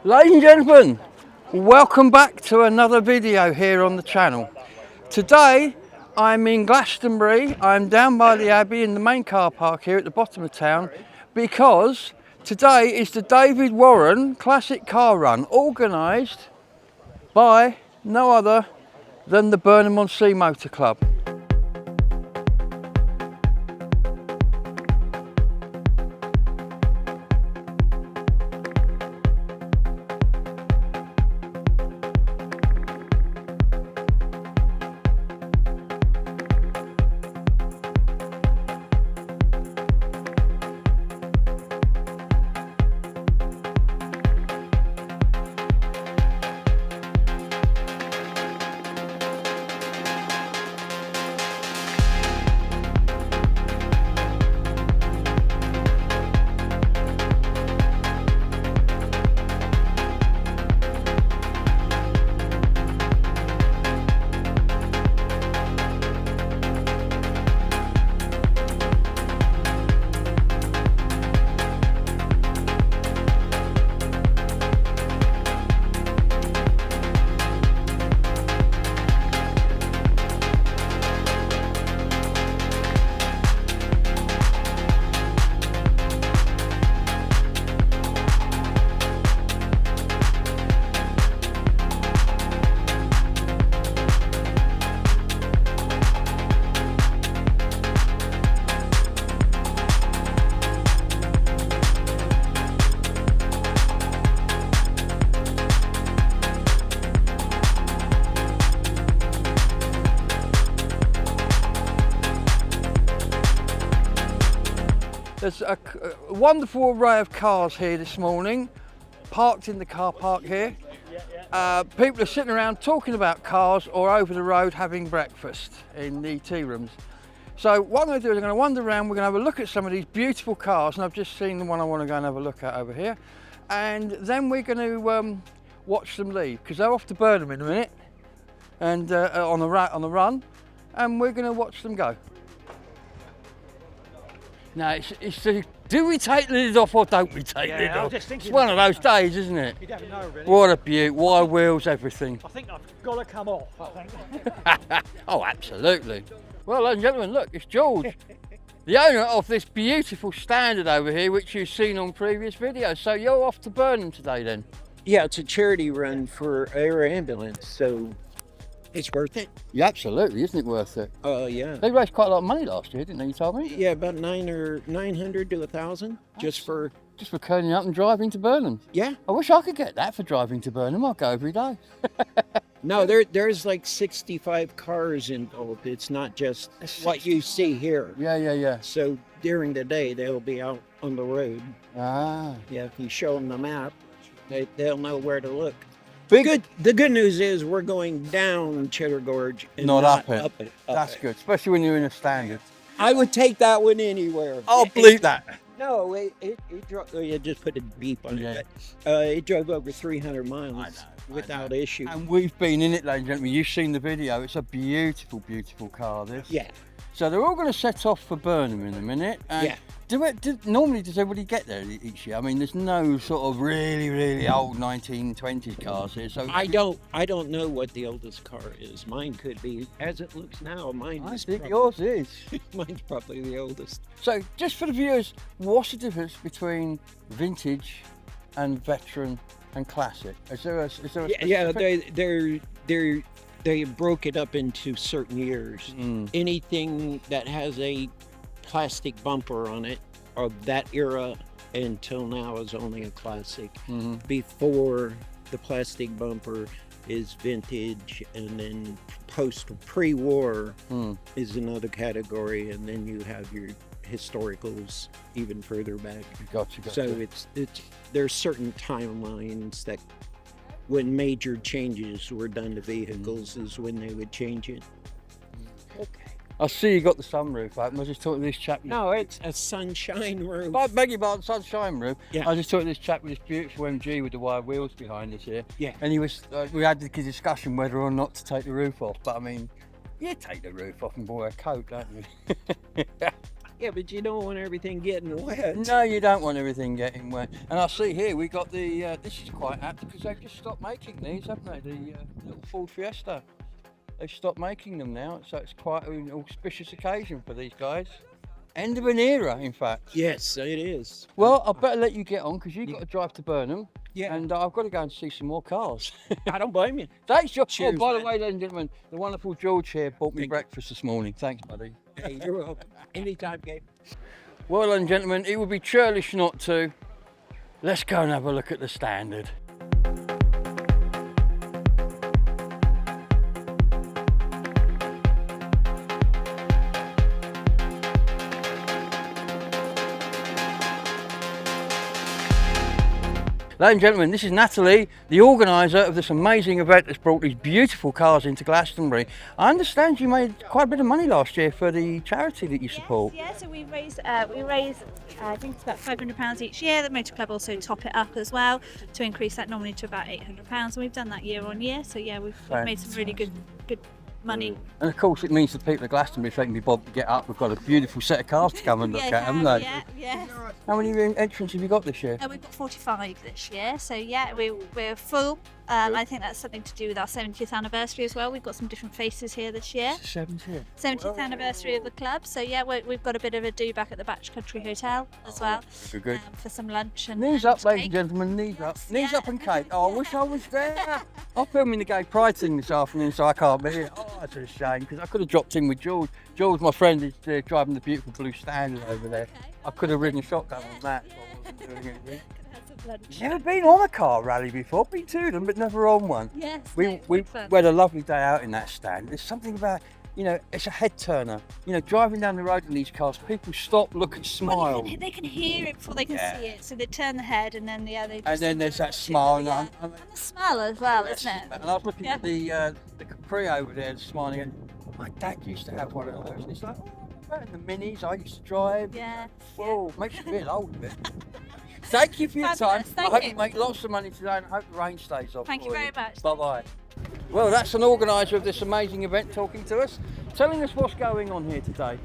Ladies and gentlemen, welcome back to another video here on the channel. Today I'm in Glastonbury. I'm down by the Abbey in the main car park here at the bottom of town because today is the David Warren Classic Car Run, organised by no other than the Burnham on Sea Motor Club. There's a wonderful array of cars here this morning, parked in the car park here. People are sitting around talking about cars or over the road having breakfast in the tea rooms. So what I'm going to do is I'm going to wander around, we're going to have a look at some of these beautiful cars, and I've just seen the one I want to go and have a look at over here. And then we're going to watch them leave, because they're off to Burnham in a minute, and on the run, and we're going to watch them go. No, it's the, do we take the lid off or don't we take the lid off? It's one of those days, isn't it? You don't know, really. What a beaut, wide wheels, everything. I think I've got to come off, I think. Oh, absolutely. Well, ladies and gentlemen, look, it's George, the owner of this beautiful standard over here, which you've seen on previous videos. So you're off to Burnham today then? Yeah, it's a charity run for air ambulance, so it's worth it. Yeah, absolutely, isn't it worth it? Oh, yeah. They raised quite a lot of money last year, didn't they, you told me? Yeah, about 900 to 1,000 just for... Just for turning up and driving to Burnham. Yeah. I wish I could get that for driving to Burnham. I'll go every day. No, there's like 65 cars involved. It's not just what you see here. Yeah. So during the day, they'll be out on the road. Ah. Yeah, if you show them the map, they'll know where to look. The good news is we're going down Cheddar Gorge and Not up it. Up That's it. good, especially when you're in a standard. I would take that one anywhere. I'll bleep that. No, it drove. You just put a beep on Yeah. it. It drove over 300 miles without issue. And we've been in it, ladies and gentlemen. You've seen the video. It's a beautiful, beautiful car, this. Yeah. So they're all going to set off for Burnham in a minute. And Yeah. Normally, does everybody get there each year? I mean, there's no sort of really, really old 1920s cars here. So I don't know what the oldest car is. Mine could be, as it looks now. I think yours is. Mine's probably the oldest. So, just for the viewers, what's the difference between vintage and veteran and classic? Is there a Yeah, specific- they broke it up into certain years. Anything that has a plastic bumper on it of that era until now is only a classic. Before the plastic bumper is vintage, and then pre-war is another category, and then you have your historicals even further back. Gotcha. So there's certain timelines that when major changes were done to vehicles is when they would change it. Okay. I see you got the sunroof open. I was just talking to this chap. No, it's a sunshine roof. I beg your pardon, sunshine roof. Yeah. I was just talking to this chap with this beautiful MG with the wide wheels behind us here. Yeah. And he was, we had the discussion whether or not to take the roof off. But I mean, you take the roof off and wear a coat, don't you? Yeah, but you don't want everything getting wet. No, you don't want everything getting wet. And I see here we got the, this is quite apt because they've just stopped making these, haven't they? The little Ford Fiesta. They've stopped making them now, so it's quite an auspicious occasion for these guys. End of an era, in fact. Yes, it is. Well, I better let you get on because you've got to drive to Burnham. Yeah. And I've got to go and see some more cars. I don't blame you. Thanks, George. Cheers, Oh, by the man. way, ladies and gentlemen, the wonderful George here bought me Thank you. breakfast this morning. Thanks, buddy. Hey, you're welcome. Anytime, Gabe. Well, ladies and gentlemen, it would be churlish not to. Let's go and have a look at the standard. Ladies and gentlemen, this is Natalie, the organiser of this amazing event that's brought these beautiful cars into Glastonbury. I understand you made quite a bit of money last year for the charity that you support. Yes, so we raise I think it's about £500 each year. The Motor Club also top it up as well to increase that normally to about £800, and we've done that year on year. So yeah, we've made some really good money. And of course it means the people at Glastonbury, if they can be bothered to get up, we've got a beautiful set of cars to come and look at, haven't they? Yeah. How many entrants have you got this year? We've got 45 this year, so yeah, we're full. I think that's something to do with our 70th anniversary as well. We've got some different faces here this year. 70th anniversary of the club, so yeah, we've got a bit of a do back at the Batch Country Hotel as well. Good. For some lunch and Knees up, ladies and cake. gentlemen, knees up. Knees yeah. up and cake. Oh, I wish I was there. I'm filming the Gay Pride thing this afternoon, so I can't be here. Oh, that's a shame, because I could have dropped in with George. George, my friend, is driving the beautiful blue Standard over there. Okay. I could have ridden a shotgun on that, so I wasn't doing anything. Could have some lunch. Never been on a car rally before, been to them, but never on one. Yes, We good fun. had a lovely day out in that stand. There's something about, you know, it's a head turner. You know, driving down the road in these cars, people stop, look and smile. Well, they can hear it before they can Yeah. see it, so they turn the head and then they And just then there's that smile. Yeah. And And the smell as well, isn't it? I was looking Yeah. at the Capri over there, smiling. And my dad used to have one of those. And it's like, oh, and the minis I used to drive. Yeah. Whoa, makes you feel old a bit. Thank you for your time. Fabulous, I thank hope you. you make lots of money today, and I hope the rain stays off. Thank you for very much. Bye bye. Well, that's an organiser of this amazing event talking to us, telling us what's going on here today.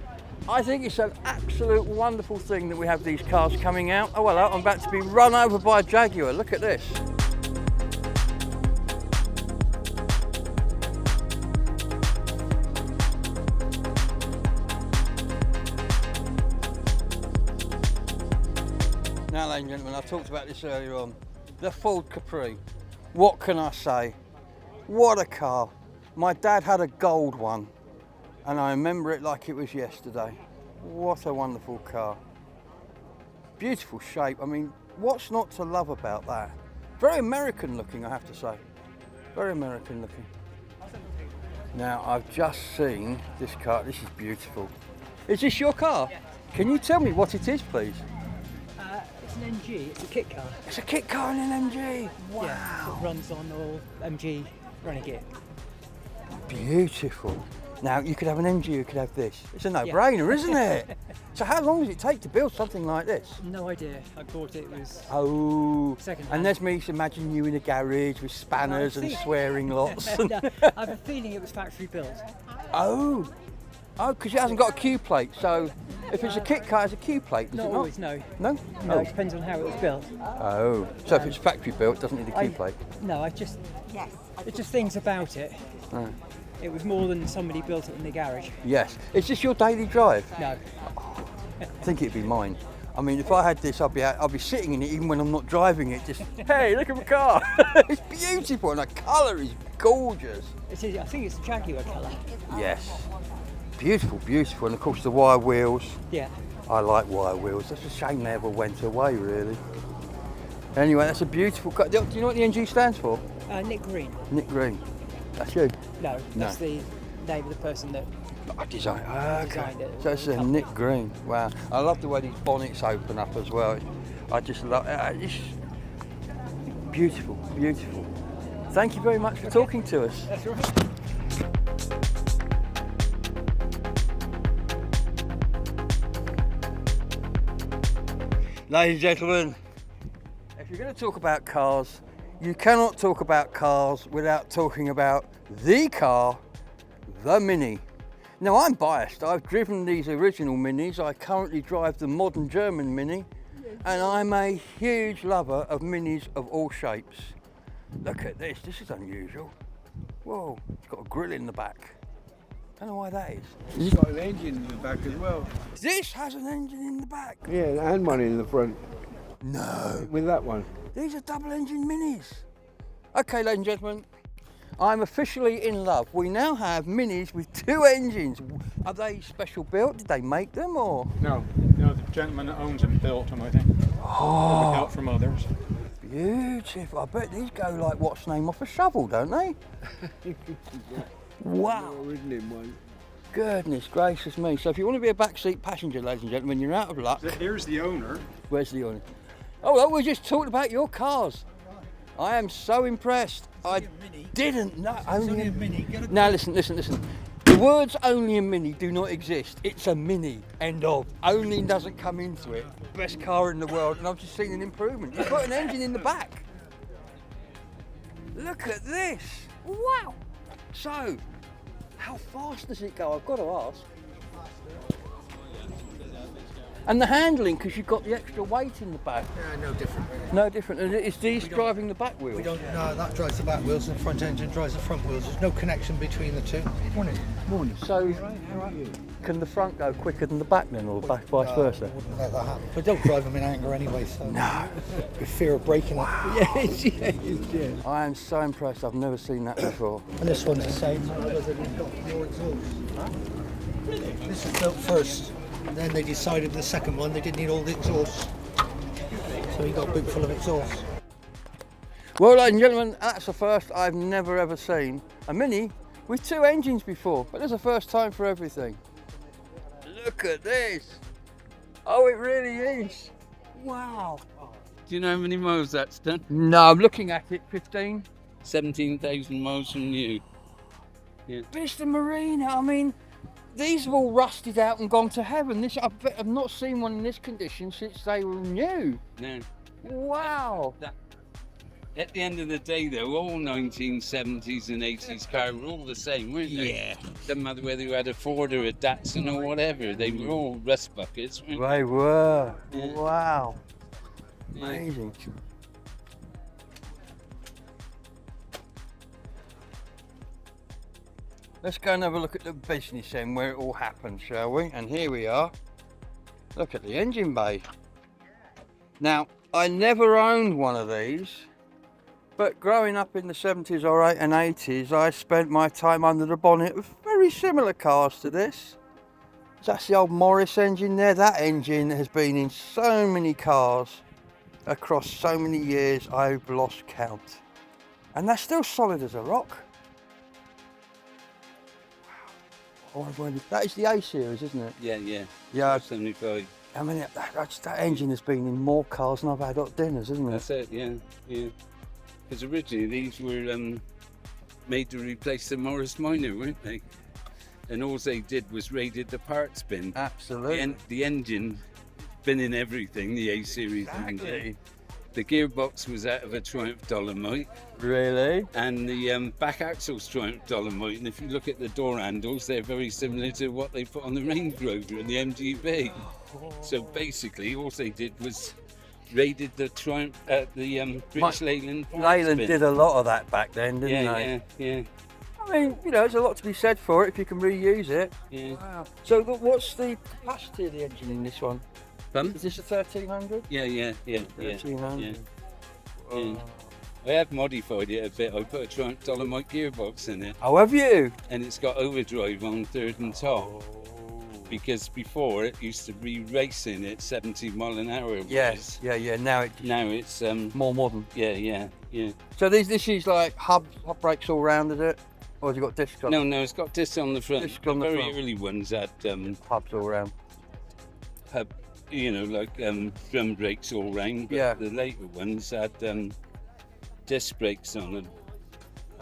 I think it's an absolute wonderful thing that we have these cars coming out. Oh well, I'm about to be run over by a Jaguar. Look at this. Now, ladies and gentlemen, I talked about this earlier on. The Ford Capri. What can I say? What a car. My dad had a gold one, and I remember it like it was yesterday. What a wonderful car. Beautiful shape. I mean, what's not to love about that? Very American looking, I have to say. Very American looking. Now, I've just seen this car. This is beautiful. Is this your car? Yeah. Can you tell me what it is, please? It's an MG, it's a kit car. It's a kit car in an MG. Wow. Yeah, it runs on all MG running gear. Beautiful. Now, you could have an MG, you could have this. It's a no-brainer, isn't it? So how long does it take to build something like this? No idea. I bought it, it was Oh, second and hand. there's me imagining you in a garage with spanners and think- swearing lots. No, I have a feeling it was factory built. Oh, because it hasn't got a Q plate. So if it's a kit car, it's a Q plate, does Not it not? always, no. No? No, it depends on how it was built. Oh, so if it's factory built, it doesn't need a Q plate. No, it's just things about it. Oh. It was more than somebody built it in the garage. Yes. Is this your daily drive? No. I think it'd be mine. I mean, if I had this, I'd be sitting in it even when I'm not driving it. Just, hey, look at my car. It's beautiful, and the colour is gorgeous. I think it's a Jaguar colour. Yes. Beautiful, beautiful, and of course the wire wheels. Yeah. I like wire wheels. That's a shame they ever went away, really. Anyway, that's a beautiful car. Do you know what the NG stands for? Nick Green. Nick Green. That's you. No, that's the name of the person that. I designed. Okay. Designed it. So it's a Nick Green. Wow. I love the way these bonnets open up as well. I just love it. It's beautiful, beautiful. Thank you very much for talking to us. That's right. Ladies and gentlemen, if you're going to talk about cars, you cannot talk about cars without talking about the car, the Mini. Now I'm biased. I've driven these original Minis. I currently drive the modern German Mini, and I'm a huge lover of Minis of all shapes. Look at this. This is unusual. Whoa, it's got a grill in the back. Don't know why that is. It's got an engine in the back as well. This has an engine in the back. Yeah, and one in the front. No. With that one. These are double engine Minis. Okay, ladies and gentlemen, I'm officially in love. We now have Minis with 2 engines. Are they special built? Did they make them or? No, the gentleman that owns them built them, I think. Oh, Built from others. beautiful. I bet these go like what's name off a shovel, don't they? Wow. I've ridden in one. Goodness gracious me. So if you want to be a backseat passenger, ladies and gentlemen, you're out of luck. Here's the owner. Where's the owner? Oh, well, we just talked about your cars. I am so impressed. I didn't know. Only a Mini. Now listen. The words only a Mini do not exist. It's a Mini, end of. Only doesn't come into it. Best car in the world, and I've just seen an improvement. You've got an engine in the back. Look at this. Wow. So, how fast does it go? I've got to ask. And the handling, because you've got the extra weight in the back. Yeah, no different. No different. And is these driving the back wheels? We don't. No, that drives the back wheels, and the front engine drives the front wheels. There's no connection between the two. Morning. Morning. So, How are you? can the front go quicker than the back then, or back vice versa? Wouldn't let that happen. But don't drive them in anger anyway. So No. with fear of breaking it. Yes. I am so impressed. I've never seen that before. And this one's the same. They've got more exhaust. This was built first. And then they decided the second one they didn't need all the exhaust. So he got a boot full of exhaust. Well, ladies and gentlemen, that's the first I've never ever seen a Mini with 2 engines before. But there's a first time for everything. Look at this. Oh, it really is. Wow. Do you know how many miles that's done? No, I'm looking at it. 15. 17,000 miles from new. Mr. Marina, I mean, these have all rusted out and gone to heaven. This I've not seen one in this condition since they were new. No. Wow. At the end of the day, though, all 1970s and 80s cars were all the same, weren't they? Yeah. Doesn't matter whether you had a Ford or a Datsun or whatever, they were all rust buckets, weren't They were. Yeah. Wow. they? Amazing. Let's go and have a look at the business end where it all happened, shall we? And here we are. Look at the engine bay. Now, I never owned one of these, but growing up in the 70s or 80s, I spent my time under the bonnet of very similar cars to this. That's the old Morris engine there. That engine has been in so many cars across so many years, I've lost count. And that's still solid as a rock. Wow. That is the A series, isn't it? Yeah. Yeah. 75. I mean, that engine has been in more cars than I've had at dinners, isn't it? That's it, yeah. Because originally these were made to replace the Morris Minor, weren't they? And all they did was raided the parts bin. Absolutely. The engine bin in everything, the A series engine. The gearbox was out of a Triumph Dolomite. Really? And the back axle's Triumph Dolomite. And if you look at the door handles, they're very similar to what they put on the Range Rover and the MGB. So basically, all they did was raided the Triumph, the British Leyland parts Leyland bin. did a lot of that back then, didn't they? Yeah. I mean, you know, there's a lot to be said for it if you can reuse it. Yeah. Wow. So what's the capacity of the engine in this one? Pardon? Is this a 1300? Yeah. 1300. Yeah. I have modified it a bit. I put a Triumph Dolomite gearbox in it, Oh, have you? and it's got overdrive on third and top. Because before it used to be racing at 70 mile an hour. Yes. Yeah. Now it's more modern. yeah. So this is like hub brakes all round, is it? Or has it got discs on? No, it's got discs on the front. Discs on the very front. early ones had Hubs all round. hub, drum brakes all round. But Yeah. the later ones had disc brakes on them.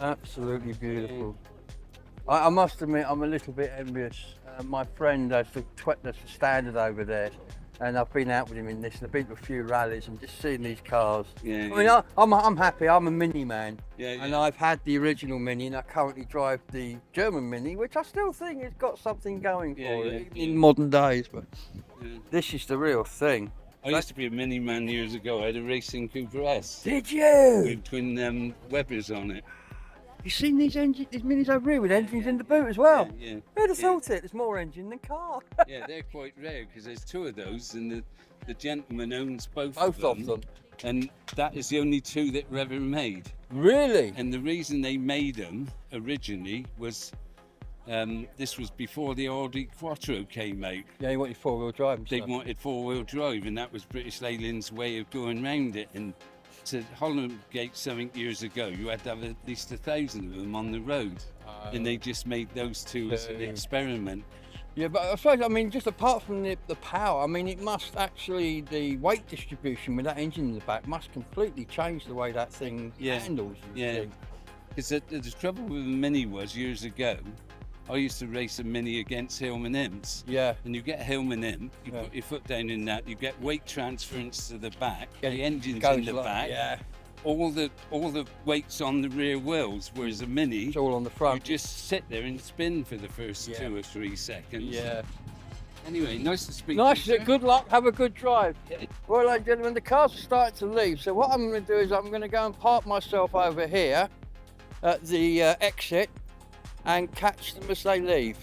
Absolutely beautiful. I must admit, I'm a little bit envious. My friend has the standard over there, And I've been out with him in this, and I've been to a few rallies and just seeing these cars. Yeah, I mean, I'm happy. I'm a Mini man, Yeah, and yeah. I've had the original Mini, and I currently drive the German Mini, which I still think has got something going Yeah, for yeah, it in modern days. But Yeah. this is the real thing. I used to be a mini man years ago. I had a racing Cooper S Did you? with twin Webbers on it. You seen these Minis over here with engines in the boot as well? Yeah, Who'd have yeah. thought it? There's more engine than car. Yeah, they're quite rare because there's two of those, and the gentleman owns both Both of them. And that is the only two that were ever made. Really? And the reason they made them originally was this was before the Audi Quattro came out. Yeah, you wanted four-wheel drive and They stuff. wanted four-wheel drive, and that was British Leyland's way of going round it. And to Hollandgate something years ago, you had to have at least 1,000 of them on the road, and they just made those two as an experiment. Yeah, but I suppose, I mean, just apart from the power, I mean, it must actually, the weight distribution with that engine in the back must completely change the way that thing handles. Yeah, because the trouble with the Mini was years ago, I used to race a Mini against Hillman Imps. Yeah. And you get a Hillman Imp, you put your foot down in that, you get weight transference to the back, Yeah, the engine's goes in the like- back, yeah. all the weight's on the rear wheels, whereas a Mini, It's all on the front. you just sit there and spin for the first 2 or 3 seconds. Yeah. Anyway, nice to speak Nice, to you. sir. good luck, have a good drive. Well, ladies and gentlemen, the cars are starting to leave, so what I'm going to do is I'm going to go and park myself over here at the exit and catch them as they leave.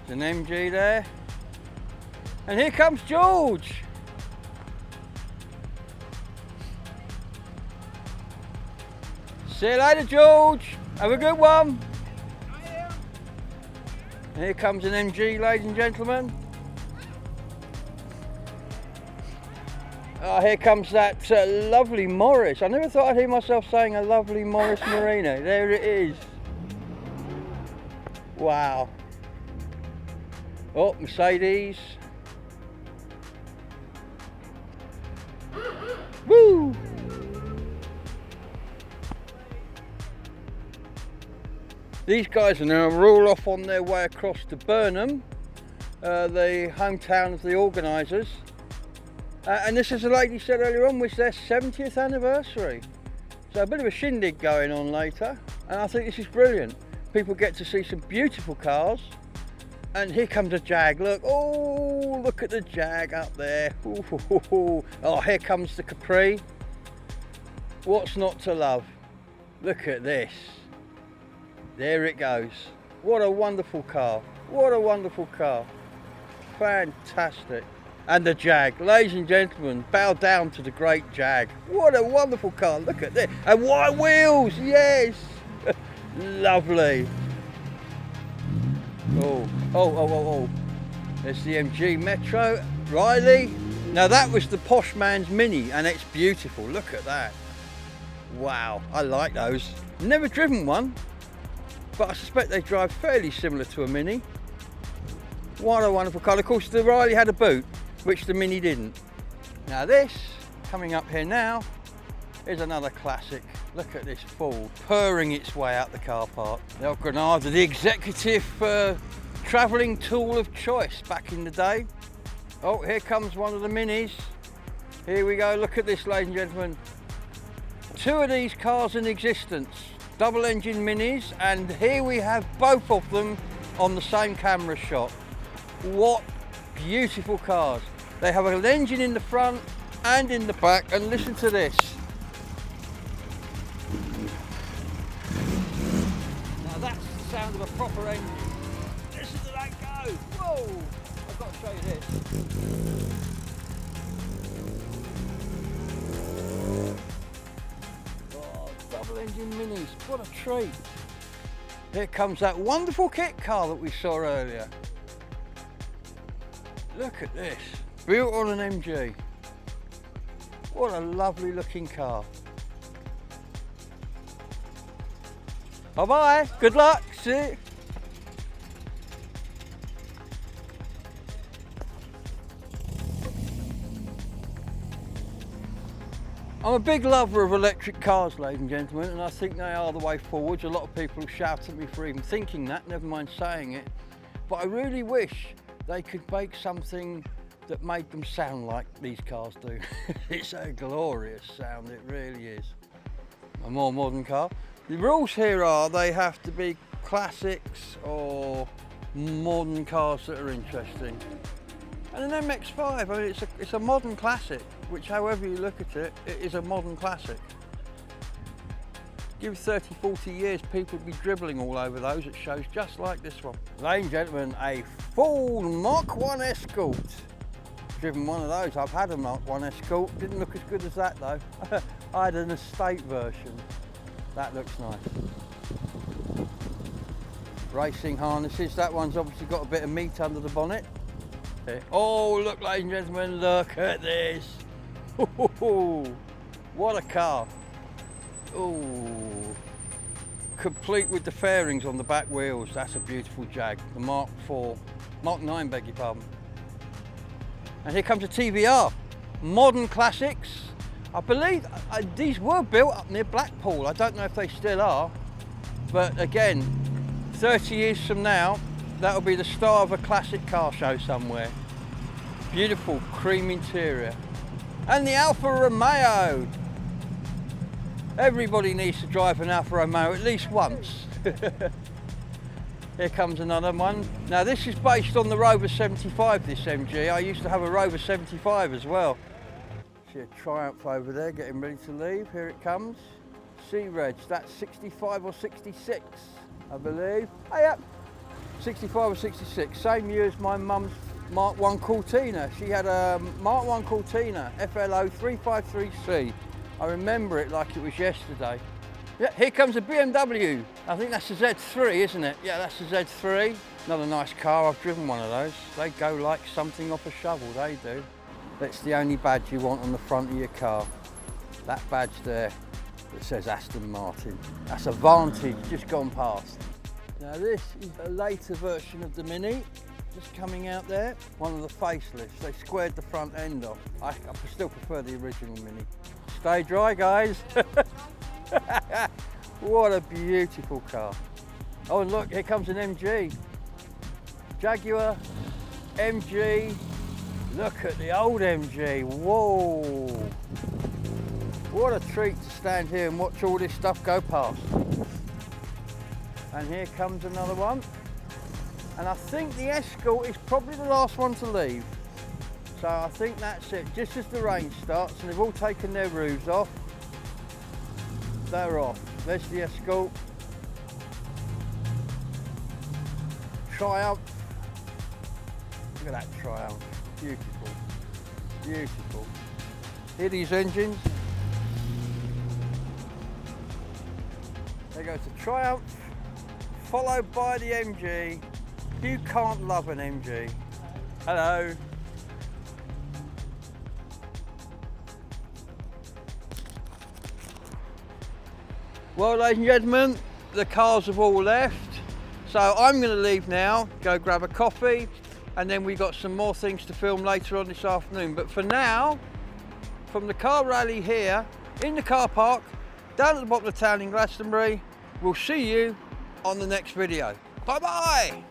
There's an MG there. And here comes George. See you later, George. Have a good one. And here comes an MG, ladies and gentlemen. Oh, here comes that lovely Morris. I never thought I'd hear myself saying a lovely Morris Marina. There it is. Wow. Oh, Mercedes. Woo! These guys are now roll off on their way across to Burnham, the hometown of the organisers. And this, as the lady said earlier on, was their 70th anniversary. So a bit of a shindig going on later, and I think this is brilliant. People get to see some beautiful cars. And here comes a Jag, look, oh, look at the Jag up there. Ooh, oh, here comes the Capri. What's not to love? Look at this. There it goes. What a wonderful car. What a wonderful car. Fantastic. And the Jag, ladies and gentlemen, bow down to the great Jag. What a wonderful car, look at this. And white wheels, yes. Lovely. Oh. There's the MG Metro, Riley. Now that was the posh man's Mini, and it's beautiful, look at that. Wow, I like those. Never driven one, but I suspect they drive fairly similar to a Mini. What a wonderful car. Of course, the Riley had a boot, which the Mini didn't. Now this, coming up here now, is another classic. Look at this Ford, purring its way out the car park. The old Granada, the executive travelling tool of choice back in the day. Oh, here comes one of the Minis. Here we go, look at this, ladies and gentlemen. Two of these cars in existence, double engine Minis, and here we have both of them on the same camera shot. What beautiful cars. They have an engine in the front and in the back, and listen to this. Now that's the sound of a proper engine. Listen to that go. Whoa! I've got to show you this. Oh, double engine Minis, what a treat. Here comes that wonderful kit car that we saw earlier. Look at this, built on an MG. What a lovely looking car. Bye-bye, good luck, see you. I'm a big lover of electric cars, ladies and gentlemen, and I think they are the way forwards. A lot of people shout at me for even thinking that, never mind saying it. But I really wish they could make something that made them sound like these cars do. It's a glorious sound, it really is. A more modern car. The rules here are they have to be classics or modern cars that are interesting. And an MX-5, I mean, it's a modern classic, which however you look at it, it is a modern classic. Give 30, 40 years, people would be dribbling all over those. It shows just like this one. Ladies and gentlemen, a full Mark 1 Escort. Driven one of those. I've had a Mark 1 Escort. Didn't look as good as that though. I had an estate version. That looks nice. Racing harnesses. That one's obviously got a bit of meat under the bonnet. Oh, look, ladies and gentlemen, look at this. What a car. Oh, complete with the fairings on the back wheels. That's a beautiful Jag. The Mark 9, beg your pardon. And here comes a TVR. Modern classics. I believe these were built up near Blackpool. I don't know if they still are. But again, 30 years from now, that'll be the star of a classic car show somewhere. Beautiful cream interior. And the Alfa Romeo. Everybody needs to drive an Alfa Romeo at least once. Here comes another one. Now this is based on the Rover 75, this MG. I used to have a Rover 75 as well. See a Triumph over there getting ready to leave. Here it comes. Reg, that's 65 or 66, I believe. Oh yeah, 65 or 66. Same year as my mum's Mark 1 Cortina. She had a Mark 1 Cortina, FLO 353C. I remember it like it was yesterday. Yeah, here comes a BMW. I think that's a Z3, isn't it? Yeah, that's a Z3. Another nice car. I've driven one of those. They go like something off a shovel, they do. That's the only badge you want on the front of your car. That badge there that says Aston Martin. That's a Vantage, just gone past. Now this is a later version of the Mini, just coming out there. One of the facelifts. They squared the front end off. I still prefer the original Mini. Stay dry, guys. What a beautiful car. Oh, and look, here comes an MG. Jaguar MG. Look at the old MG. Whoa. What a treat to stand here and watch all this stuff go past. And here comes another one. And I think the Escort is probably the last one to leave. So I think that's it. Just as the rain starts and they've all taken their roofs off, they're off. There's the Escort. Triumph. Look at that Triumph. Beautiful. Beautiful. Hear these engines? There goes the Triumph, followed by the MG. You can't love an MG. Hello. Well, ladies and gentlemen, the cars have all left. So I'm going to leave now, go grab a coffee, and then we've got some more things to film later on this afternoon. But for now, from the car rally here, in the car park, down at the bottom of the town in Glastonbury, we'll see you on the next video. Bye-bye.